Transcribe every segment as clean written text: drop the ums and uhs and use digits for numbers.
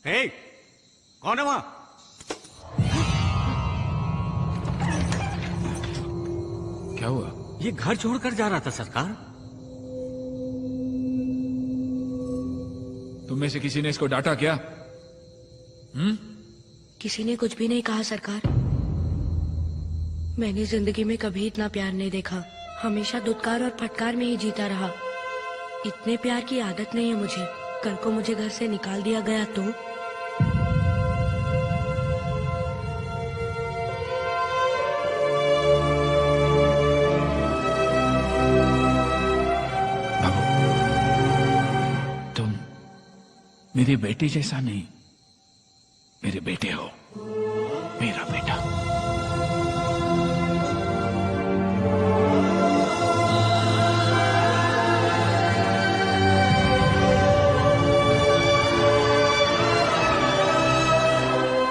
हे, कौन है वहां? क्या हुआ? ये घर छोड़कर जा रहा था सरकार। तुम में से किसी ने इसको डांटा क्या? किसी ने कुछ भी नहीं कहा सरकार। मैंने जिंदगी में कभी इतना प्यार नहीं देखा। हमेशा दुत्कार और फटकार में ही जीता रहा। इतने प्यार की आदत नहीं है मुझे। कल को मुझे घर से निकाल दिया गया तो? बाबू, तुम मेरी बेटी जैसा नहीं, मेरे बेटे हो, मेरा बेटा।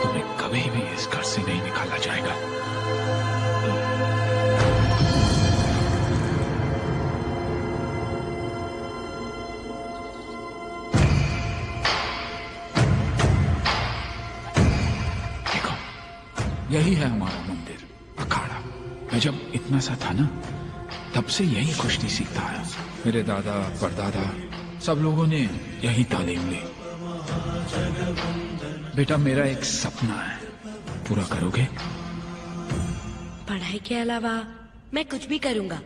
तुम्हें कभी भी इस घर से नहीं निकाला जाएगा। यही है हमारा मंदिर, अखाड़ा। मैं जब इतना सा था ना, तब से यही कुश्ती सीखता है। मेरे दादा परदादा सब लोगों ने यही तालीम ली। बेटा, मेरा एक सपना है, पूरा करोगे? पढ़ाई के अलावा मैं कुछ भी करूंगा।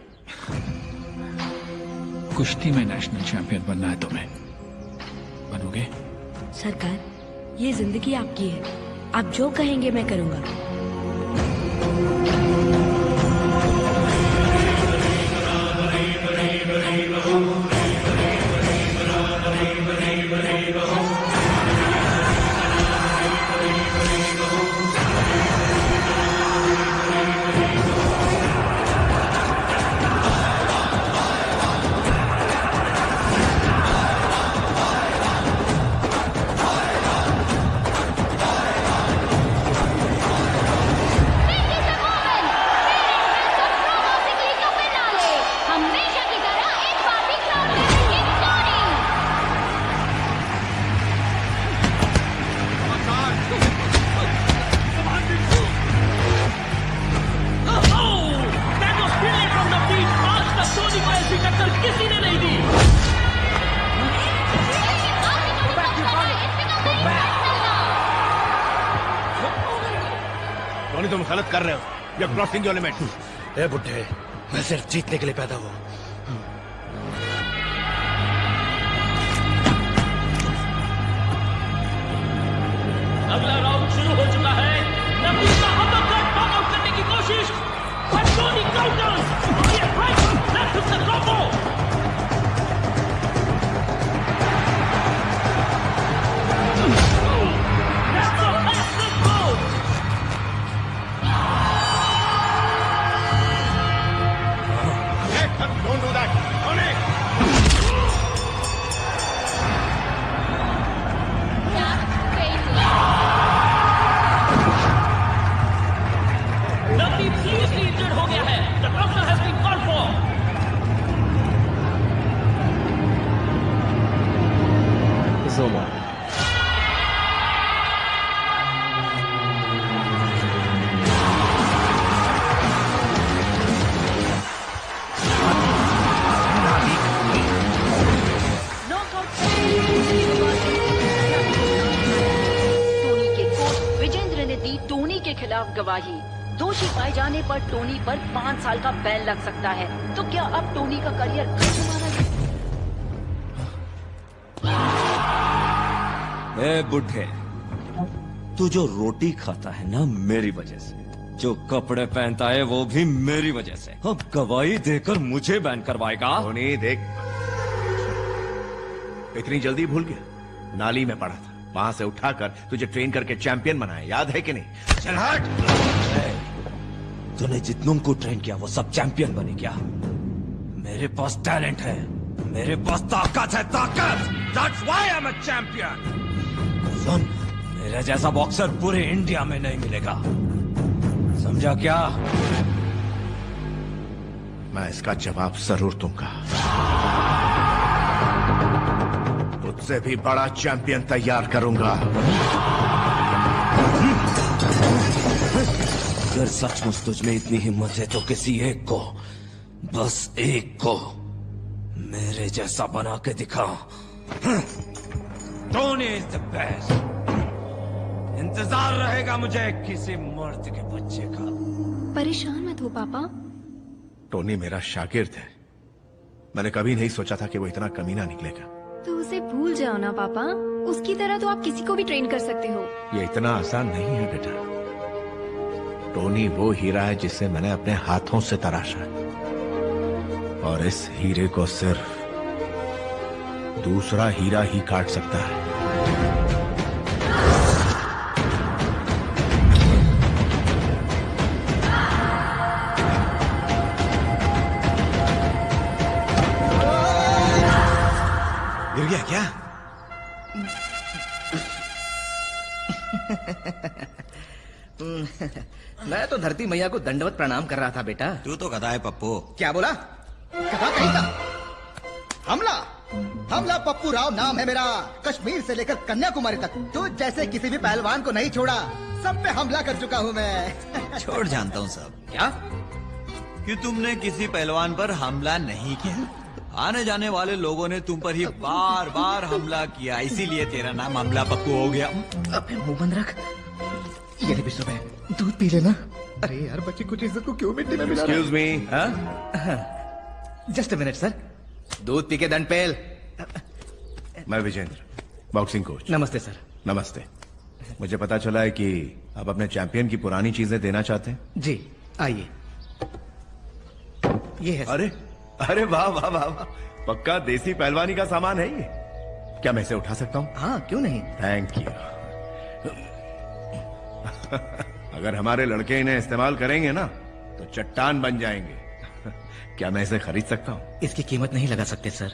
कुश्ती में नेशनल चैंपियन बनना है तुम्हें, बनोगे? सरकार, ये जिंदगी आपकी है। आप जो कहेंगे मैं करूंगा। तुम गलत कर रहे हो। You're crossing your limit. ए बुड्ढे, मैं सिर्फ जीतने के लिए पैदा हुआ। अगला राउंड शुरू हो चुका है। नबी का अपरकट नॉक आउट करने की कोशिश, but Tony counters. He right left hook the combo. That's a massive move. Don't do that. Tony! Navdeep seriously injured हो गया है. The doctor has been called for. Zoma. Tony के coach Vijendra ने दी Tony के खिलाफ गवाही। दोषी पाए जाने पर टोनी पर 5 साल का बैन लग सकता है। तो क्या अब टोनी का करियर खत्म माना जाए? ए बुड्ढे, तू जो रोटी खाता है ना, मेरी वजह से। जो कपड़े पहनता है वो भी मेरी वजह से। अब गवाही देकर मुझे बैन करवाएगा? टोनी देख, इतनी जल्दी भूल गया? नाली में पड़ा था, वहां से उठाकर तुझे ट्रेन करके चैंपियन बनाया, याद है कि नहीं? चल हट! तूने जितनों को ट्रेन किया वो सब चैंपियन बने क्या? मेरे पास टैलेंट है, मेरे पास ताकत है, ताकत। That's why I'm a champion. सुन, मेरे जैसा बॉक्सर पूरे इंडिया में नहीं मिलेगा, समझा क्या? मैं इसका जवाब जरूर दूंगा। तो मुझसे भी बड़ा चैंपियन तैयार करूंगा। अगर सचमुच तुझ में इतनी हिम्मत है तो किसी एक को, बस एक को मेरे जैसा बना के दिखा। Tony is the best. इंतजार रहेगा मुझे किसी मर्द के बच्चे का। परेशान मत हो पापा। टोनी मेरा शागिर्द है। मैंने कभी नहीं सोचा था कि वो इतना कमीना निकलेगा। तो उसे भूल जाओ ना पापा। उसकी तरह तो आप किसी को भी ट्रेन कर सकते हो। ये इतना आसान नहीं है बेटा। टोनी वो हीरा है जिसे मैंने अपने हाथों से तराशा, और इस हीरे को सिर्फ दूसरा हीरा ही काट सकता है। गिर गया क्या? मैं तो धरती मैया को दंडवत प्रणाम कर रहा था बेटा। तू तो गधा है पप्पू। क्या बोला? कहा कहीं का हमला हमला पप्पू राव नाम है मेरा। कश्मीर से लेकर कन्याकुमारी तक तो जैसे किसी भी पहलवान को नहीं छोड़ा, सब पे हमला कर चुका हूँ मैं। छोड़ जानता हूँ सब। क्या? कि तुमने किसी पहलवान पर हमला नहीं किया। आने जाने वाले लोगों ने तुम पर ही बार बार हमला किया, इसीलिए तेरा नाम हमला पप्पू हो गया। अबे मुंह बंद रख। ये ले 20 रुपए, दूध पी लेना। अरे यार बच्ची कुछ इज्जत को क्यों मिट्टी में मिला? Excuse me. Just a minute sir. दूध पी के दंड पेल। मैं विजेंद्र, बॉक्सिंग कोच। नमस्ते सर। नमस्ते। मुझे पता चला है कि आप अपने चैंपियन की पुरानी चीजें देना चाहते हैं। जी आइए, ये है सर। अरे अरे वाह वाह वाह वाह, पक्का देसी पहलवानी का सामान है ये। क्या मैं इसे उठा सकता हूँ? हाँ क्यों नहीं। Thank you. अगर हमारे लड़के इन्हें इस्तेमाल करेंगे ना तो चट्टान बन जाएंगे। क्या मैं इसे खरीद सकता हूँ? इसकी कीमत नहीं लगा सकते सर।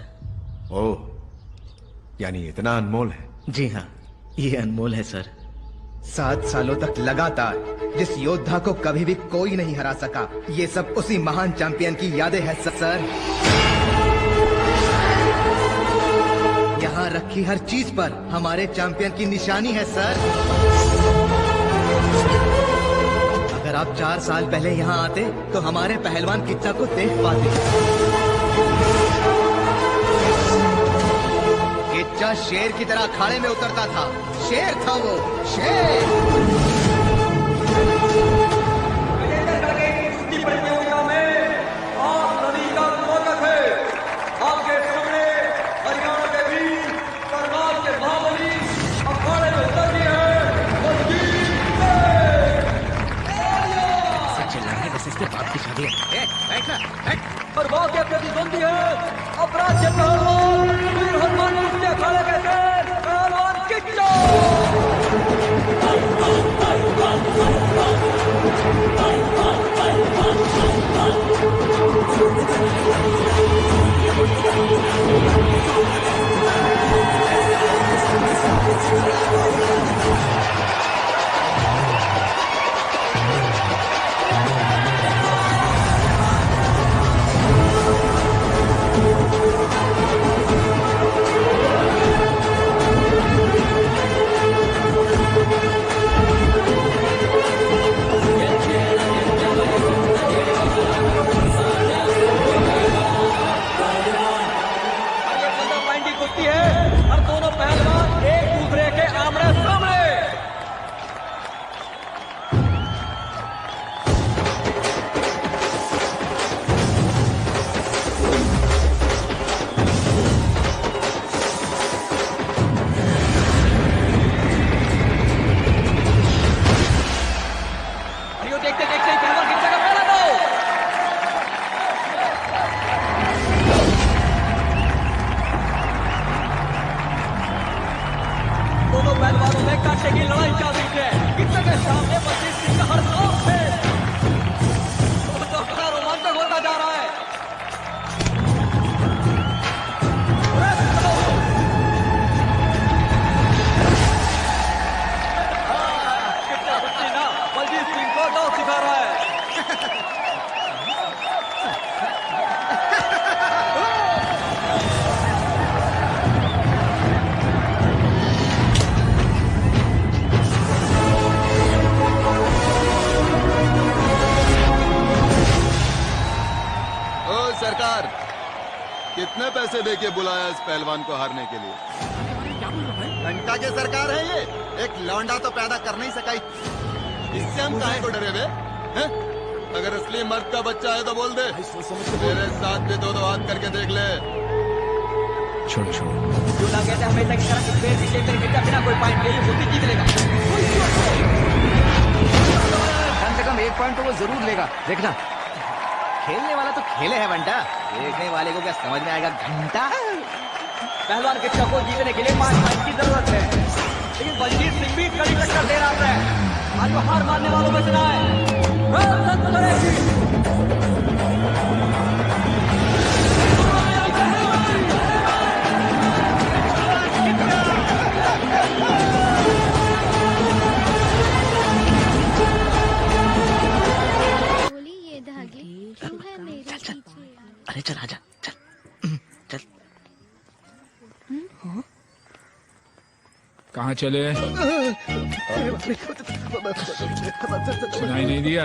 ओह, यानी इतना अनमोल है। जी हाँ, ये अनमोल है सर। 7 सालों तक लगातार जिस योद्धा को कभी भी कोई नहीं हरा सका, ये सब उसी महान चैंपियन की यादें हैं सर। यहाँ रखी हर चीज पर हमारे चैंपियन की निशानी है सर। अगर आप 4 साल पहले यहाँ आते तो हमारे पहलवान किच्चा को देख पाते। किच्चा शेर की तरह अखाड़े में उतरता था। शेर था वो, शेर। प्रतियोगिता में आप सभी का स्वागत है। आपके सामने हरियाणा के वीर, करनाल के महाबली अखाड़े में उतर रहे हैं। सच्चे लड़के बस इसके बाप की शादी है। बैठना बैठ। और वहाँ के प्रतिद्वंदी है अपराज्य पहलवान वीर हनुमान के अखाड़े के शेर पहलवान किच्चा। देखिए बुलाया इस पहलवान को हारने के लिए। घंटा के सरकार है ये, एक लौंडा तो पैदा कर नहीं सका। इससे हम काहे को डरे बे? हैं? अगर असली मर्द का बच्चा है तो बोल दे, मेरे साथ भी दो हाथ करके देख ले। छोड़ो छोड़ो। ना कहते हमेशा की तरह इस पेड़ पीछे मेरे गिरता बिना कोई पॉइंट ले होती जीत लेगा। कम से कम 1 पॉइंट तो वो जरूर लेगा, देखना। खेलने वाला तो खेले है बंटा, देखने वाले को क्या समझ में आएगा घंटा। पहलवान के को जीतने के लिए 5 पॉइंट की जरूरत है, लेकिन बलजीत सिंह भी कड़ी टक्कर दे रहा है। आज वो हार मानने वालों में से ना है। ये धागे क्यों है मेरे पीछे? अरे चल आजा, चल चल। कहाँ चले? सुनाई नहीं दिया?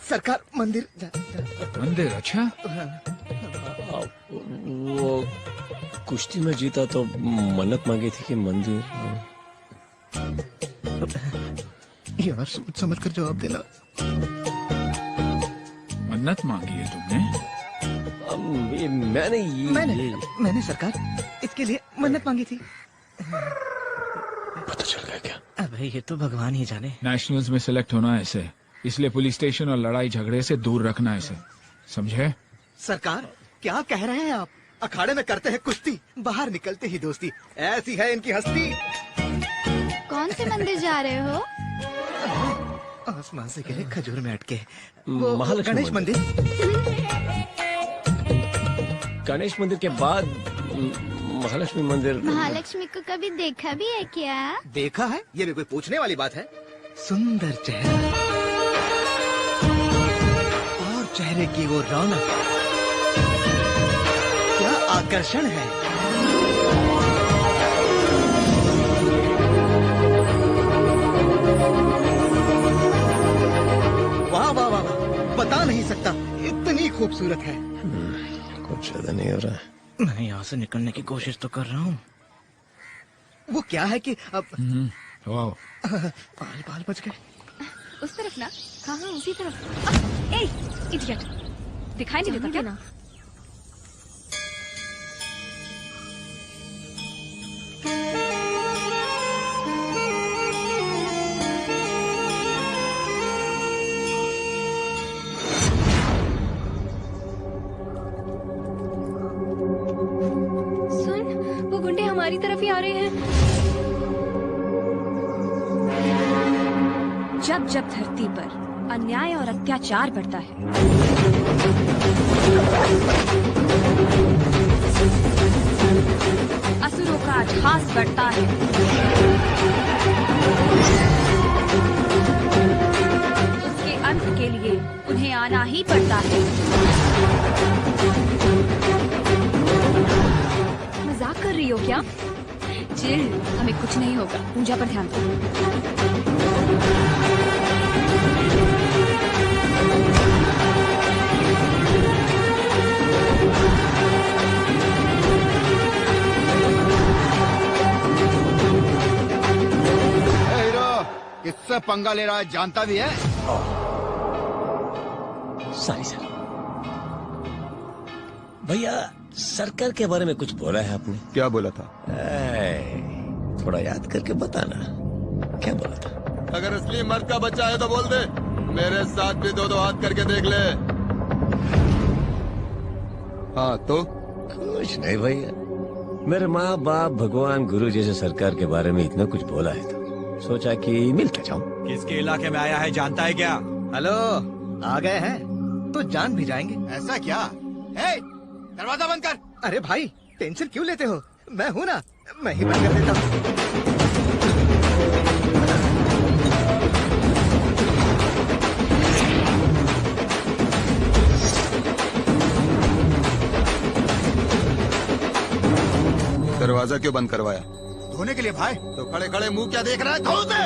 सरकार मंदिर मंदिर? अच्छा। वो कुश्ती में जीता तो मन्नत मांगी थी कि मंदिर। यार सोच समझ कर जवाब देना। मन्नत मांगी है तुमने? मैंने सरकार इसके लिए मन्नत मांगी थी। पता चल गया क्या? अबे ये तो भगवान ही जाने। नेशनल्स में सिलेक्ट होना है इसे, इसलिए पुलिस स्टेशन और लड़ाई झगड़े से दूर रखना है इसे, समझे? सरकार क्या कह रहे हैं आप? अखाड़े में करते हैं कुश्ती, बाहर निकलते ही दोस्ती, ऐसी है इनकी हस्ती। कौन से मंदिर जा रहे हो? आसमान से गिरे खजूर में अटके। महालक्ष्मी गणेश मंदिर। गणेश मंदिर के बाद महालक्ष्मी मंदिर। महालक्ष्मी को कभी देखा भी है क्या? देखा है? ये भी कोई पूछने वाली बात है? सुंदर चेहरा और चेहरे की वो रौनक, क्या आकर्षण है। वाह वाह वाह वाह, बता नहीं सकता, इतनी खूबसूरत है। कुछ ज्यादा नहीं हो रहा है। मैं यहाँ से निकलने की कोशिश तो कर रहा हूँ। वो क्या है कि अब वाह, बाल बाल बच गए। उस तरफ ना? हाँ हाँ उसी तरफ। ए इडियट, दिखाई नहीं देता क्या ना? हमारी तरफ ही आ रहे हैं। जब जब धरती पर अन्याय और अत्याचार बढ़ता है, असुरों का अट्टहास बढ़ता है, उसके अंत के लिए उन्हें आना ही पड़ता है। मजाक कर रही हो क्या? चिल, हमें कुछ नहीं होगा, पूजा पर ध्यान दो। हीरो किससे पंगा ले रहा है जानता भी है? Sorry sir. भैया सरकार के बारे में कुछ बोला है आपने? क्या बोला था? थोड़ा याद करके बताना, क्या बोला था? अगर असली मर्द का बच्चा है तो बोल दे, मेरे साथ भी दो हाथ करके देख ले। हाँ तो? कुछ नहीं भैया, मेरे माँ बाप भगवान गुरु जैसे सरकार के बारे में इतना कुछ बोला है तो सोचा कि मिल के जाऊं। किसके इलाके में आया है जानता है क्या? हेलो, आ गए हैं तो जान भी जाएंगे। ऐसा क्या? दरवाजा बंद कर। अरे भाई टेंशन क्यों लेते हो, मैं हूँ ना, मैं ही बंद कर देता हूँ। दरवाजा क्यों बंद करवाया? धोने के लिए भाई। तो खड़े खड़े मुंह क्या देख रहा है, धो दे।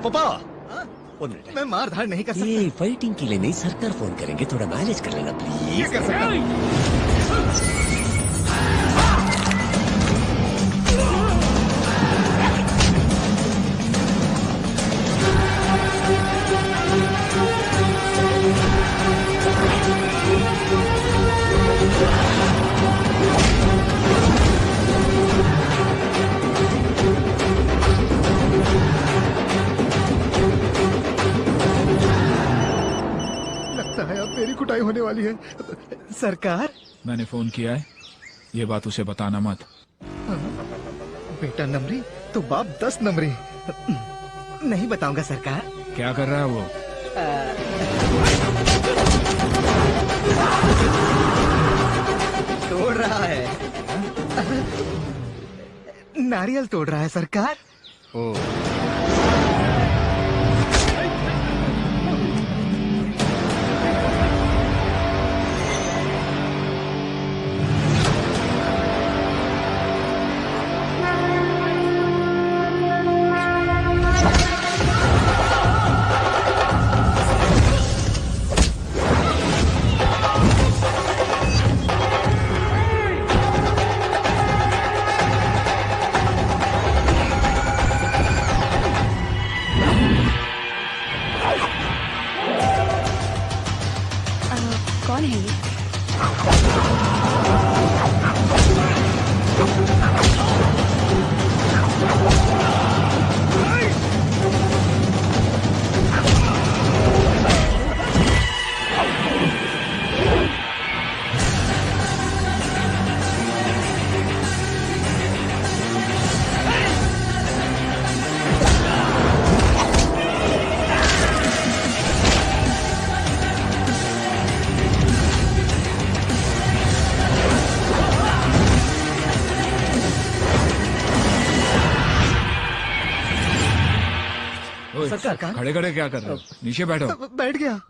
पापा मैं मार धाड़ नहीं कर सकता। ये फाइटिंग के लिए नहीं, सरकार फोन करेंगे, थोड़ा मैनेज कर लेना प्लीज। ये कर सकता हूँ। लगता है अब मेरी कुटाई होने वाली है। सरकार, मैंने फोन किया है, ये बात उसे बताना मत। बेटा नमरी तो बाप 10 नमरी। नहीं बताऊंगा सरकार। क्या कर रहा है वो? तोड़ रहा है, नारियल तोड़ रहा है सरकार। ओ कौन है ये? सरकार, खड़े खड़े क्या कर रहे हो? नीचे बैठो। बैठ गया।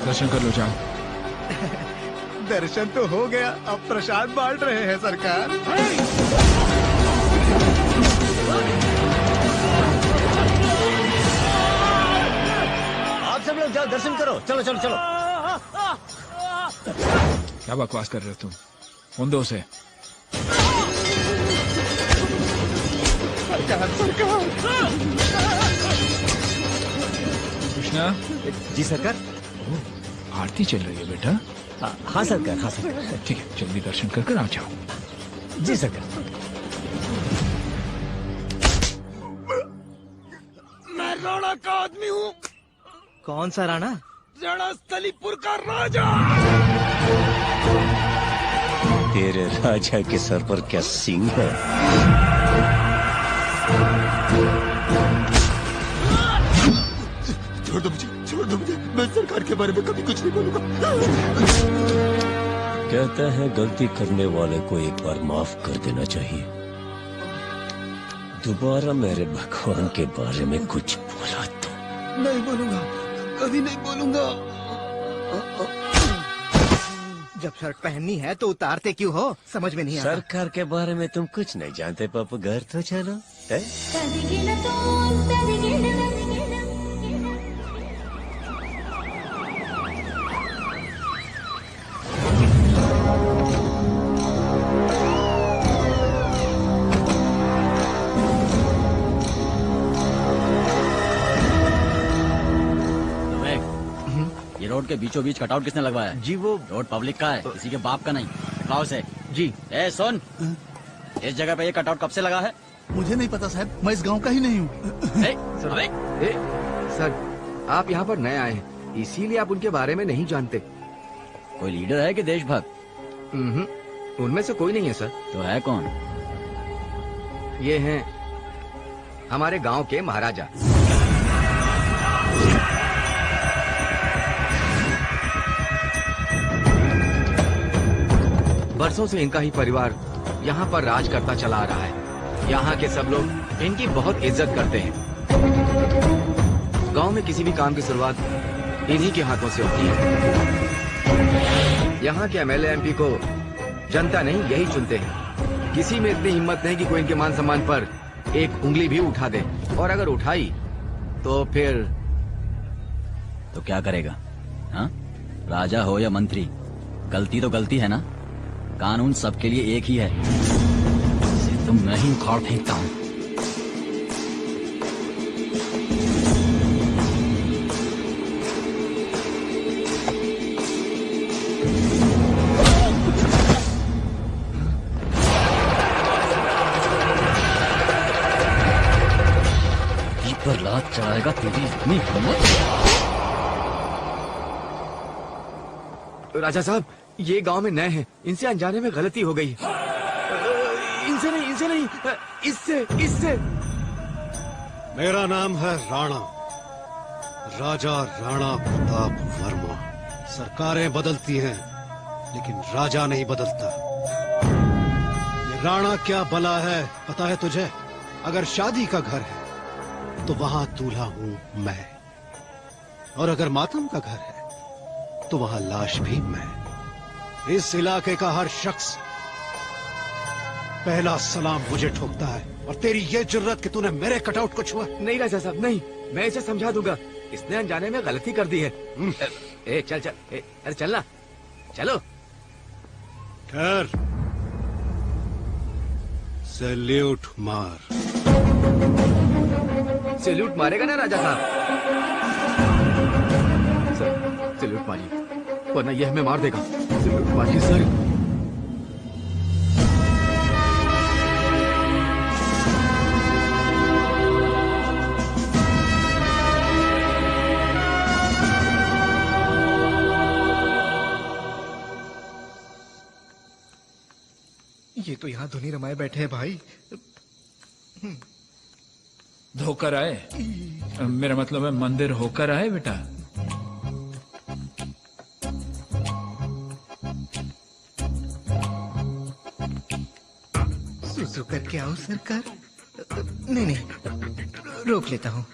दर्शन कर लो, जाओ। दर्शन तो हो गया, अब प्रसाद बांट रहे हैं सरकार। आप सब लोग जाओ, दर्शन करो। चलो चलो चलो। क्या बकवास कर रहे हो तुम? फोन दो उसे। कृष्णा। जी सरकार। आरती चल रही है बेटा? हाँ सरकार, हाँ सरकार। ठीक है, जल्दी दर्शन कर कर आ जाओ। जी सरकार। मैं राणा का आदमी हूँ। कौन सा राणा? रणस्थलीपुर का राजा। तेरे राजा के सर पर क्या सींग है? छोड़ दो मुझे, छोड़ दो मुझे। मैं सरकार के बारे में कभी कुछ नहीं बोलूंगा। कहता है गलती करने वाले को एक बार माफ कर देना चाहिए। दोबारा मेरे भगवान के बारे में कुछ बोला तो नहीं बोलूंगा, कभी नहीं बोलूंगा। जब शर्ट पहननी है तो उतारते क्यों हो? समझ में नहीं आता। सरकार के बारे में तुम कुछ नहीं जानते पापा, घर तो चलो। है? रोड के बीचों बीच कटआउट किसने लगवाया है? जी वो रोड पब्लिक का है, किसी के बाप का नहीं। गाँव से जी। ए सुन, इस जगह पे ये कटआउट कब से लगा है? मुझे नहीं पता साहब, मैं इस गांव का ही नहीं हूँ। सर आप यहाँ पर नए आए हैं, इसीलिए आप उनके बारे में नहीं जानते। कोई लीडर है कि देशभक्त? उनमें से कोई नहीं है सर। तो है कौन? ये हैं हमारे गांव के महाराजा। बरसों से इनका ही परिवार यहाँ पर राज करता चला आ रहा है। यहाँ के सब लोग इनकी बहुत इज्जत करते हैं। गांव में किसी भी काम की शुरुआत इन्हीं के हाथों से होती है। यहाँ के एमएलए एमपी को जनता नहीं यही चुनते हैं। किसी में इतनी हिम्मत नहीं कि कोई इनके मान सम्मान पर एक उंगली भी उठा दे, और अगर उठाई तो फिर तो क्या करेगा? हाँ, राजा हो या मंत्री, गलती तो गलती है ना। कानून सबके लिए एक ही है, इसे तो मैं ही उखाड़ फेंकता हूँ। पर लात चढ़ाएगा तेरी इतनी हिम्मत? राजा साहब, ये गांव में नए हैं, इनसे अनजाने में गलती हो गई। इनसे नहीं, इससे। मेरा नाम है राणा, राजा राणा प्रताप वर्मा। सरकारें बदलती हैं, लेकिन राजा नहीं बदलता। ये राणा क्या बला है पता है तुझे? अगर शादी का घर है तो वहां दूल्हा हूं मैं, और अगर मातम का घर है तो वहां लाश भी मैं। इस इलाके का हर शख्स पहला सलाम मुझे ठोकता है, और तेरी ये जुर्रत कि तूने मेरे कटआउट को छुआ। नहीं राजा साहब, नहीं, मैं इसे समझा दूंगा। इसने अनजाने में गलती कर दी है। चल अरे चलना, चलो। खैर, सैल्यूट मार। सैल्यूट मारेगा ना राजा साहब? सर सैल्यूट मारिए, वरना यह हमें मार देगा। सैल्यूट मारिए सर। ये तो यहाँ धुनी रमाए बैठे हैं भाई। धोकर आए? मेरा मतलब है मंदिर होकर आए बेटा। सुसु करके आओ सरकार। नहीं, रोक लेता हूँ।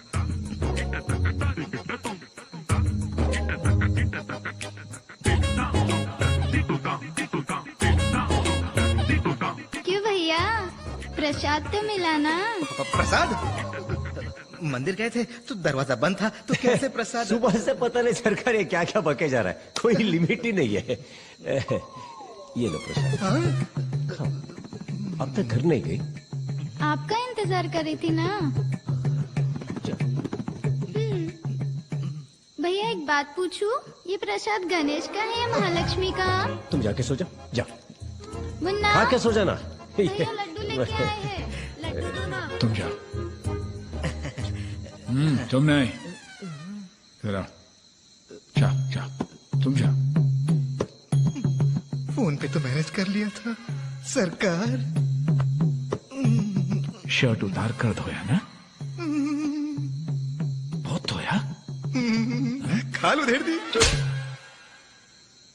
क्यों भैया, प्रसाद तो मिला ना? प्रसाद? मंदिर गए थे तो दरवाजा बंद था, तो कैसे प्रसाद? सुबह से पता नहीं सरकार ये क्या क्या बके जा रहा है, कोई लिमिट ही नहीं है। ये लो प्रसाद। अब तक घर नहीं गई? आपका इंतजार कर रही थी ना। भैया एक बात पूछूं, ये प्रसाद गणेश का है या महालक्ष्मी का? तुम जाके सो जा, जा। मुन्ना, खा के सो जाना। भैया लड्डू लेके आए हैं, लड्डू दो ना। तुम जाओ। तुम नहीं, जा, तुम जा। फोन पे तो मैनेज कर लिया था सरकार। शर्ट उतार कर धोया ना? बहुत धोया? खाल उधेड़ दी।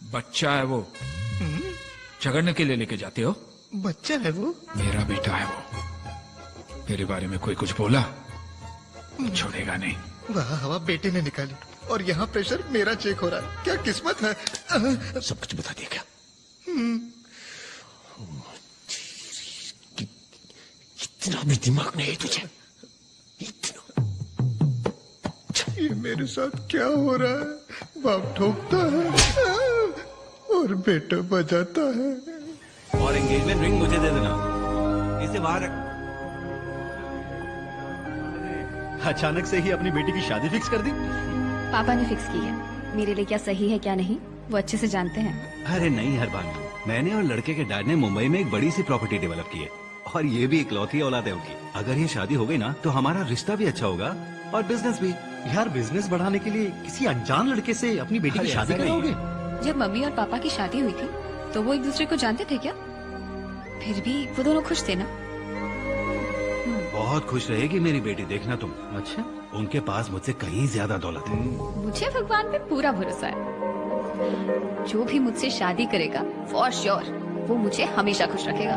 बच्चा है वो, झगड़ने के लिए लेके जाते हो? बच्चा है वो? मेरा बेटा है वो। तेरे बारे में कोई कुछ बोला छोड़ेगा नहीं। वहाँ हवा बेटे ने निकाली, और यहाँ प्रेशर मेरा चेक हो रहा है। क्या किस्मत है। सब कुछ बता दिया क्या? इतना भी दिमाग नहीं है तुझे? ये मेरे साथ क्या हो रहा है? बाप ठोकता है और बेटा बजाता है। और एंगेजमेंट रिंग मुझे दे देना, इसे बाहर रख। अचानक से ही अपनी बेटी की शादी फिक्स कर दी? पापा ने फिक्स की है। मेरे लिए क्या सही है क्या नहीं वो अच्छे से जानते हैं। अरे नहीं हरबानी, मैंने और लड़के के डैड ने मुंबई में एक बड़ी सी प्रॉपर्टी डेवलप की है और ये भी इकलौती औलाद है उनकी। अगर ये शादी हो गई ना तो हमारा रिश्ता भी अच्छा होगा और बिजनेस भी। यार बिजनेस बढ़ाने के लिए किसी अनजान लड़के से अपनी बेटी की अरे शादी ऐसा नहीं कराओगे? जब मम्मी और पापा की शादी हुई थी तो वो एक दूसरे को जानते थे क्या? फिर भी वो दोनों खुश थे ना? बहुत खुश रहेगी मेरी बेटी, देखना तुम। अच्छा, उनके पास मुझसे कहीं ज्यादा दौलत है। मुझे भगवान पे पूरा भरोसा है। जो भी मुझसे शादी करेगा फॉर श्योर वो मुझे हमेशा खुश रखेगा।